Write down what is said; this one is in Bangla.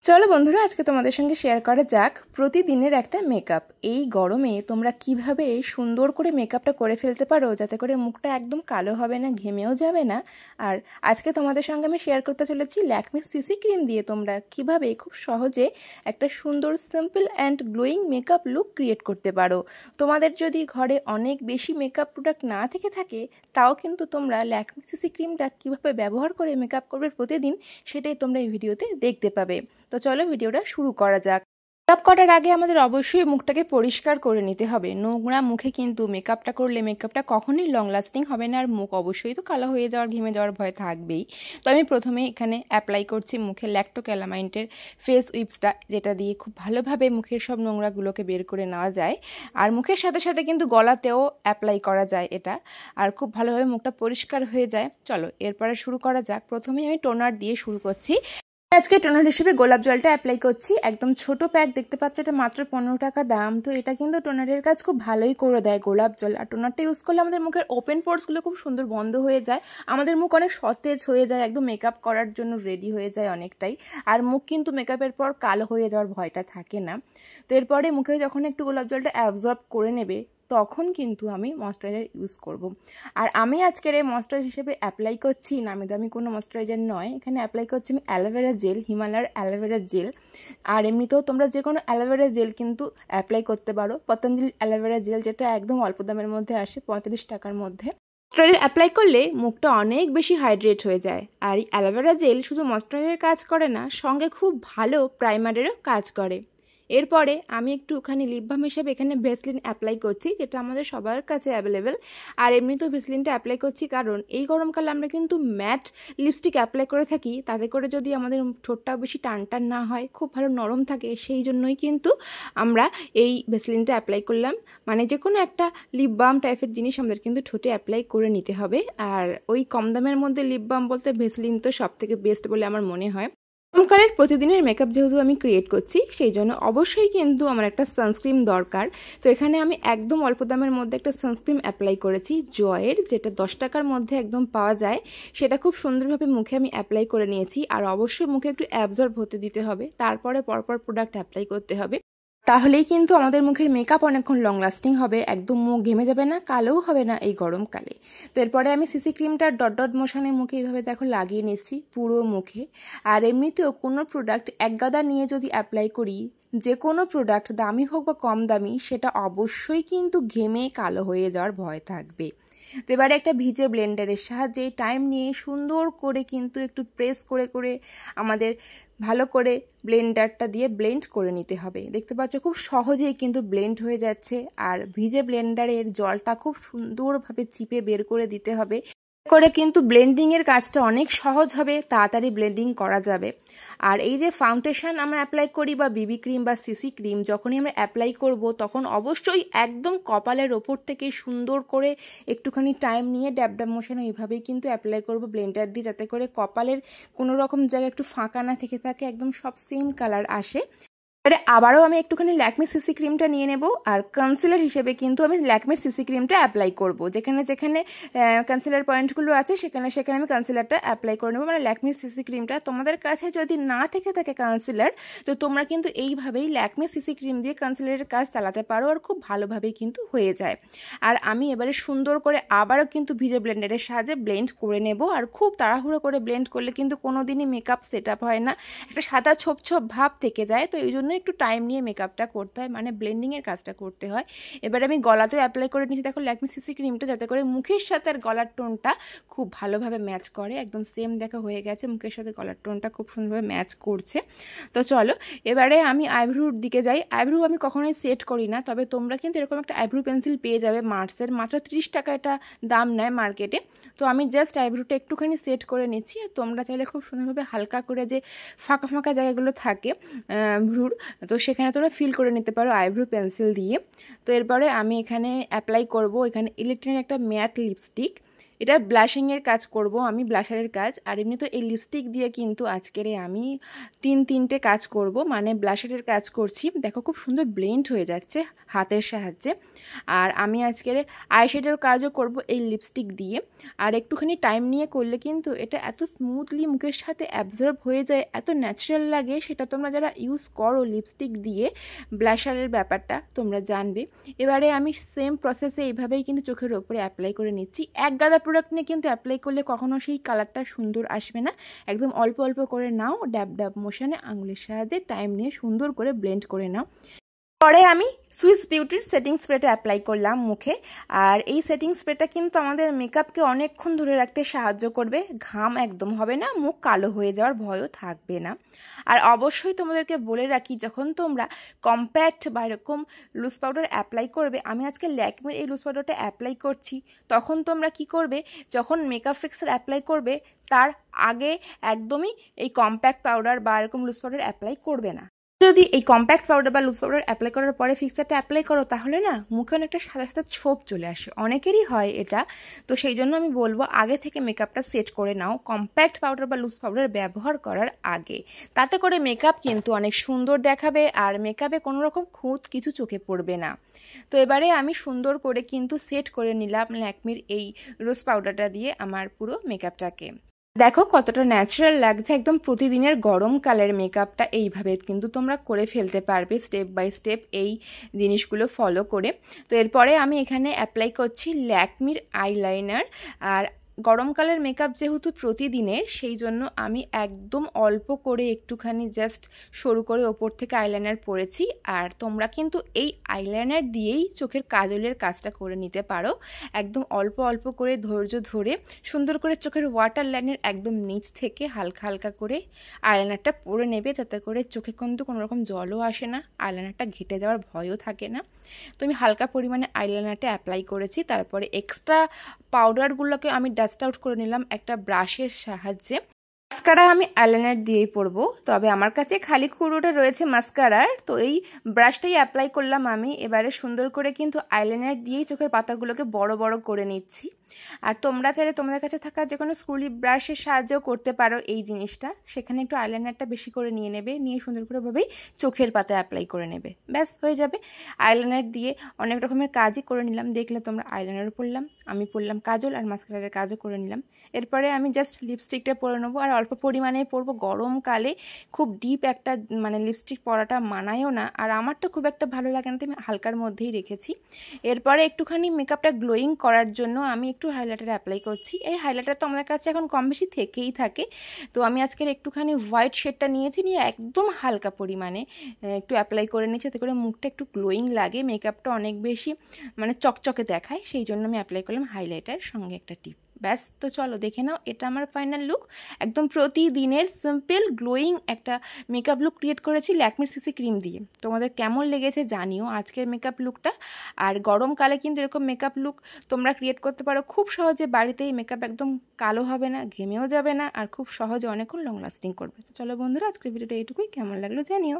চলো বন্ধুরা, আজকে তোমাদের সঙ্গে শেয়ার করা যাক প্রতিদিনের একটা মেকআপ। এই গরমে তোমরা কিভাবে সুন্দর করে মেকআপটা করে ফেলতে পারো যাতে করে মুখটা একদম কালো হবে না, ঘেমেও যাবে না। আর আজকে তোমাদের সঙ্গে আমি শেয়ার করতে চলেছি ল্যাকমি সিসি ক্রিম দিয়ে তোমরা কিভাবে খুব সহজে একটা সুন্দর simple and glowing makeup look create করতে পারো। তোমাদের যদি ঘরে অনেক বেশি মেকআপ প্রোডাক্ট না থেকে থাকে, তাও কিন্তু তোমরা ল্যাকমি সিসি ক্রিমটা কীভাবে ব্যবহার করে মেকআপ করবে প্রতিদিন, সেটাই তোমরা এই ভিডিওতে দেখতে পাবে। তো চলো ভিডিওটা শুরু করা যাক। মেকআপ করার আগে আমাদের অবশ্যই মুখটাকে পরিষ্কার করে নিতে হবে। নোংরা মুখে কিন্তু মেকআপটা করলে মেকআপটা কখনোই লং লাস্টিং হবে না, আর মুখ অবশ্যই তো কালো হয়ে যাওয়ার, ঘেমে যাওয়ার ভয় থাকবেই। তো আমি প্রথমে এখানে অ্যাপ্লাই করছি মুখে ল্যাক্টো ক্যালামাইন্টের ফেস উইপসটা, যেটা দিয়ে খুব ভালোভাবে মুখের সব নোংরাগুলোকে বের করে নেওয়া যায়। আর মুখের সাথে সাথে কিন্তু গলাতেও অ্যাপ্লাই করা যায় এটা, আর খুব ভালোভাবে মুখটা পরিষ্কার হয়ে যায়। চলো এরপরে শুরু করা যাক। প্রথমেই আমি টোনার দিয়ে শুরু করছি। আজকে টোনার হিসেবে গোলাপ জলটা অ্যাপ্লাই করছি। একদম ছোট প্যাক দেখতে পাচ্ছ, এটা মাত্র 15 টাকা দাম। তো এটা কিন্তু টোনারের কাজ খুব ভালোই করে দেয় গোলাপ জল। আর টোনারটা ইউজ করলে আমাদের মুখের ওপেন পোর্সগুলো খুব সুন্দর বন্ধ হয়ে যায়, আমাদের মুখ অনেক সতেজ হয়ে যায়, একদম মেকআপ করার জন্য রেডি হয়ে যায় অনেকটাই। আর মুখ কিন্তু মেকআপের পর কালো হয়ে যাওয়ার ভয়টা থাকে না। তো এরপরে মুখে যখন একটু গোলাপ জলটা অ্যাবজর্ব করে নেবে, তখন কিন্তু আমি ময়শ্চারাইজার ইউজ করব। আর আমি আজকের এই ময়শ্চারাইজার হিসেবে অ্যাপ্লাই করছি নামি দামি কোনো ময়শ্চারাইজার নয়। এখানে অ্যাপ্লাই করছি আমি অ্যালোভেরা জেল, হিমালয়ের অ্যালোভেরা জেল। আর এমনিতেও তোমরা যে কোনো অ্যালোভেরা জেল কিন্তু অ্যাপ্লাই করতে পারো। পতঞ্জলি অ্যালোভেরা জেল, যেটা একদম অল্প দামের মধ্যে আসে, 35 টাকার মধ্যে। ময়শ্চারাইজার অ্যাপ্লাই করলে মুখটা অনেক বেশি হাইড্রেট হয়ে যায়। আর এই অ্যালোভেরা জেল শুধু ময়শ্চারাইজারের কাজ করে না, সঙ্গে খুব ভালো প্রাইমারেরও কাজ করে। এরপরে আমি একটুখানি লিপ বাম হিসেবে এখানে ভেসলিন অ্যাপ্লাই করছি, যেটা আমাদের সবার কাছে অ্যাভেলেবেল। আর এমনিতেও ভেসলিনটা অ্যাপ্লাই করছি কারণ এই গরমকালে আমরা কিন্তু ম্যাট লিপস্টিক অ্যাপ্লাই করে থাকি, তাতে করে যদি আমাদের ঠোঁটটাও বেশি টান টান না হয়, খুব ভালো নরম থাকে, সেই জন্যই কিন্তু আমরা এই ভেসলিনটা অ্যাপ্লাই করলাম। মানে যে কোনো একটা লিপ বাম টাইপের জিনিস আমাদের কিন্তু ঠোঁটে অ্যাপ্লাই করে নিতে হবে। আর ওই কম দামের মধ্যে লিপ বাম বলতে ভেসলিন তো সব থেকে বেস্ট বলে আমার মনে হয়। গরমকালের প্রতিদিনের মেকআপ যেহেতু আমি ক্রিয়েট করছি, সেই জন্য অবশ্যই কিন্তু আমার একটা সানস্ক্রিন দরকার। তো এখানে আমি একদম অল্প দামের মধ্যে একটা সানস্ক্রিন অ্যাপ্লাই করেছি জয়ের, যেটা 10 টাকার মধ্যে একদম পাওয়া যায়। সেটা খুব সুন্দরভাবে মুখে আমি অ্যাপ্লাই করে নিয়েছি। আর অবশ্যই মুখে একটু অ্যাবজর্ব হতে দিতে হবে, তারপরে পরপর প্রোডাক্ট অ্যাপ্লাই করতে হবে। তাহলেই কিন্তু আমাদের মুখের মেকআপ অনেকক্ষণ লং লাস্টিং হবে, একদম মুখ ঘেমে যাবে না, কালোও হবে না এই গরমকালে। তো এরপরে আমি সিসি ক্রিমটা ডট ডট মোশনে মুখে এইভাবে দেখো লাগিয়ে নিচ্ছি পুরো মুখে। আর এমনিতেও কোনো প্রোডাক্ট এক গাদা নিয়ে যদি অ্যাপ্লাই করি, যে কোনো প্রোডাক্ট দামি হোক বা কম দামি, সেটা অবশ্যই কিন্তু ঘেমে কালো হয়ে যাওয়ার ভয় থাকবে। তো এবারে একটা ভিজে ব্লেন্ডারের সাহায্যে টাইম নিয়ে সুন্দর করে কিন্তু একটু প্রেস করে করে আমাদের ভালো করে ব্লেন্ডারটা দিয়ে ব্লেন্ড করে নিতে হবে। দেখতে পাচ্ছ খুব সহজেই কিন্তু ব্লেন্ড হয়ে যাচ্ছে। আর ভিজে ব্লেন্ডারের জলটা খুব সুন্দরভাবে চিপে বের করে দিতে হবে, করে কিন্তু ব্লেন্ডিংয়ের কাজটা অনেক সহজ হবে, তাড়াতাড়ি ব্লেন্ডিং করা যাবে। আর এই যে ফাউন্ডেশন আমরা অ্যাপ্লাই করি বা বিবি ক্রিম বা সিসি ক্রিম যখনই আমরা অ্যাপ্লাই করব, তখন অবশ্যই একদম কপালের ওপর থেকে সুন্দর করে একটুখানি টাইম নিয়ে ড্যাব ড্যাব মোশনে এইভাবেই কিন্তু অ্যাপ্লাই করব ব্লেন্ডার দিয়ে, যাতে করে কপালের কোনো রকম জায়গায় একটু ফাঁকা না থেকে থাকে, একদম সব সেম কালার আসে। আবারও আমি একটুখানি ল্যাকমি সিসি ক্রিমটা নিয়ে নেব। আর কনসিলার হিসেবে কিন্তু আমি ল্যাকমির সিসি ক্রিমটা অ্যাপ্লাই করব। যেখানে যেখানে কনসিলার পয়েন্টগুলো আছে সেখানে সেখানে আমি কনসিলারটা অ্যাপ্লাই করে নেব, মানে ল্যাকমির সিসি ক্রিমটা। তোমাদের কাছে যদি না থেকে থাকে কনসিলার, তো তোমরা কিন্তু এইভাবেই ল্যাকমির সিসি ক্রিম দিয়ে কনসিলারের কাজ চালাতে পারো, আর খুব ভালোভাবেই কিন্তু হয়ে যায়। আর আমি এবারে সুন্দর করে আবারও কিন্তু ভিজে ব্লেন্ডারের সাহায্যে ব্লেন্ড করে নেব। আর খুব তাড়াহুড়ো করে ব্লেন্ড করলে কিন্তু কোনো দিনই মেকআপ সেট আপ হয় না, একটা সাদা ছোপ ছোপ ভাব থেকে যায়। তো এই জন্য একটু টাইম নিয়ে মেকআপটা করতে হয়, মানে ব্লেন্ডিংয়ের কাজটা করতে হয়। এবার আমি গলাতেও অ্যাপ্লাই করে নিচ্ছি দেখো ল্যাকমি সিসি ক্রিমটা, যাতে করে মুখের সাথে আর গলার টোনটা খুব ভালোভাবে ম্যাচ করে। একদম সেম দেখা হয়ে গেছে, মুখের সাথে গলার টোনটা খুব সুন্দরভাবে ম্যাচ করছে। তো চলো এবারে আমি আইব্রুর দিকে যাই। আইব্রু আমি কখনোই সেট করি না, তবে তোমরা কিন্তু এরকম একটা আইব্রু পেন্সিল পেয়ে যাবে মার্সের, মাত্র 30 টাকা এটা দাম নেয় মার্কেটে। তো আমি জাস্ট আইব্রুটা একটুখানি সেট করে নিচ্ছি। আর তোমরা চাইলে খুব সুন্দরভাবে হালকা করে যে ফাঁকা ফাঁকা জায়গাগুলো থাকে ভ্রুর, তো সেখানে তোমরা ফিল করে নিতে পারো আইব্রো পেন্সিল দিয়ে। তো এরপরে আমি এখানে অ্যাপ্লাই করব এখানে ইলেকট্রিনের একটা ম্যাট লিপস্টিক। এটা ব্লাশিংয়ের কাজ করব আমি, ব্লাশারের কাজ। আর এমনি তো এই লিপস্টিক দিয়ে কিন্তু আজকের আমি তিনটে কাজ করব, মানে ব্লাশারের কাজ করছি। দেখো খুব সুন্দর ব্লেন্ড হয়ে যাচ্ছে হাতের সাহায্যে। আর আমি আজকের আইশ্যাডোর কাজও করব এই লিপস্টিক দিয়ে। আর একটুখানি টাইম নিয়ে করলে কিন্তু এটা এত স্মুথলি মুখের সাথে অ্যাবজর্ব হয়ে যায়, এত ন্যাচারাল লাগে, সেটা তোমরা যারা ইউজ করো লিপস্টিক দিয়ে ব্লাশারের ব্যাপারটা তোমরা জানবে। এবারে আমি সেম প্রসেসে এইভাবেই কিন্তু চোখের ওপরে অ্যাপ্লাই করে নিচ্ছি। এক গাদা প্রোডাক্ট নিয়ে কিন্তু অ্যাপ্লাই করলে কখনো সেই কালারটা সুন্দর আসবে না। একদম অল্প অল্প করে নাও, ড্যাব ড্যাব মোশনে আঙুলের সাহায্যে টাইম নিয়ে সুন্দর করে ব্লেন্ড করে নাও। পরে আমি সুইস বিউটির সেটিং স্প্রেটা অ্যাপ্লাই করলাম মুখে। আর এই সেটিং স্প্রেটা কিন্তু আমাদের মেকআপকে অনেকক্ষণ ধরে রাখতে সাহায্য করবে, ঘাম একদম হবে না, মুখ কালো হয়ে যাওয়ার ভয়ও থাকবে না। আর অবশ্যই তোমাদেরকে বলে রাখি, যখন তোমরা কম্প্যাক্ট বা এরকম লুজ পাউডার অ্যাপ্লাই করবে, আমি আজকে ল্যাকমির এই লুজ পাউডারটা অ্যাপ্লাই করছি, তখন তোমরা কি করবে, যখন মেকআপ ফিক্সার অ্যাপ্লাই করবে তার আগে একদমই এই কম্প্যাক্ট পাউডার বা এরকম লুজ পাউডার অ্যাপ্লাই করবে না। যদি এই কম্প্যাক্ট পাউডার বা লুজ পাউডার অ্যাপ্লাই করার পরে ফিক্সারটা অ্যাপ্লাই করো, তাহলে না মুখে অনেকটা সাদা সাদা ছোপ চলে আসে, অনেকেরই হয় এটা। তো সেই জন্য আমি বলবো আগে থেকে মেকআপটা সেট করে নাও কম্প্যাক্ট পাউডার বা লুজ পাউডার ব্যবহার করার আগে। তাতে করে মেকআপ কিন্তু অনেক সুন্দর দেখাবে, আর মেকআপে কোনো রকম খুঁত কিছু চোখে পড়বে না। তো এবারে আমি সুন্দর করে কিন্তু সেট করে নিলাম ল্যাকমির এই রোজ পাউডারটা দিয়ে আমার পুরো মেকআপটাকে। দেখো কতটা ন্যাচারাল লাগছে, একদম প্রতিদিনের গরমকালের মেকআপটা এইভাবে কিন্তু তোমরা করে ফেলতে পারবে স্টেপ বাই স্টেপ এই জিনিসগুলো ফলো করে। তো এরপরে আমি এখানে অ্যাপ্লাই করছি ল্যাকমির আইলাইনার। আর গরমকালের মেকআপ যেহেতু প্রতিদিনের, সেই জন্য আমি একদম অল্প করে একটুখানি জাস্ট সরু করে ওপর থেকে আইলাইনার পরেছি। আর তোমরা কিন্তু এই আইলাইনার দিয়েই চোখের কাজলের কাজটা করে নিতে পারো। একদম অল্প অল্প করে ধৈর্য ধরে সুন্দর করে চোখের ওয়াটার লাইনের একদম নিচ থেকে হালকা হালকা করে আইলাইনারটা পরে নেবে, যাতে করে চোখে কিন্তু কোনো রকম জলও আসে না, আইলাইনারটা ঘেটে যাওয়ার ভয়ও থাকে না। তো আমি হালকা পরিমাণে আইলাইনারটা অ্যাপ্লাই করেছি। তারপরে এক্সট্রা পাউডারগুলোকে আমি ডাস্ট আউট করে নিলাম একটা ব্রাশের সাহায্যে। মাস্কারা আমি আইলাইনার দিয়েই পরবো, তবে আমার কাছে খালি কুড়োটা রয়েছে মাস্কারার, তো এই ব্রাশটাই অ্যাপ্লাই করলাম আমি। এবারে সুন্দর করে কিন্তু আইলাইনার দিয়েই চোখের পাতাগুলোকে বড় বড় করে নিচ্ছি। আর তোমরা চাইলে তোমাদের কাছে থাকা যে কোনো স্কুলি ব্রাশের সাহায্যেও করতে পারো এই জিনিসটা। সেখানে একটু আইলাইনারটা বেশি করে নিয়ে নেবে, নিয়ে সুন্দর করে ভাবেই চোখের পাতায় অ্যাপ্লাই করে নেবে, ব্যাস হয়ে যাবে। আইলাইনার দিয়ে অনেক রকমের কাজই করে নিলাম, দেখলে তোমরা আইলাইনারও পরলাম, আমি পরলাম কাজল আর মাস্কারার কাজও করে নিলাম। এরপরে আমি জাস্ট লিপস্টিকটা পরে নেবো, আর অল্প পরিমাণে পরবো। গরমকালে খুব ডিপ একটা মানে লিপস্টিক পরাটা মানায়ও না, আর আমার তো খুব একটা ভালো লাগে না, তো আমি হালকার মধ্যেই রেখেছি। এরপরে একটুখানি মেকআপটা গ্লোয়িং করার জন্য আমি একটু হাইলাইটার অ্যাপ্লাই করছি। এই হাইলাইটার তো আমাদের কাছে এখন কম বেশি থেকেই থাকে, তো আমি আজকের একটুখানি হোয়াইট শেডটা নিয়েছি, নিয়ে একদম হালকা পরিমাণে একটু অ্যাপ্লাই করে নিয়েছি, যাতে করে মুখটা একটু গ্লোয়িং লাগে, মেকআপটা অনেক বেশি মানে চকচকে দেখায়। সেই জন্য আমি অ্যাপ্লাই করলাম হাইলাইটার সঙ্গে একটা টিপ, ব্যাস। তো চলো দেখে নাও, এটা আমার ফাইনাল লুক। একদম প্রতিদিনের সিম্পল গ্লোয়িং একটা মেকআপ লুক ক্রিয়েট করেছি ল্যাকমির সিসি ক্রিম দিয়ে। তোমাদের কেমন লেগেছে জানিও আজকের মেকআপ লুকটা। আর গরমকালে কিন্তু এরকম মেকআপ লুক তোমরা ক্রিয়েট করতে পারো খুব সহজে বাড়িতেই। মেকআপ একদম কালো হবে না, ঘেমেও যাবে না, আর খুব সহজে অনেকক্ষণ লং লাস্টিং করবে। তো চলো বন্ধুরা, আজকের ভিডিওটা এইটুকুই, কেমন লাগলো জানিও।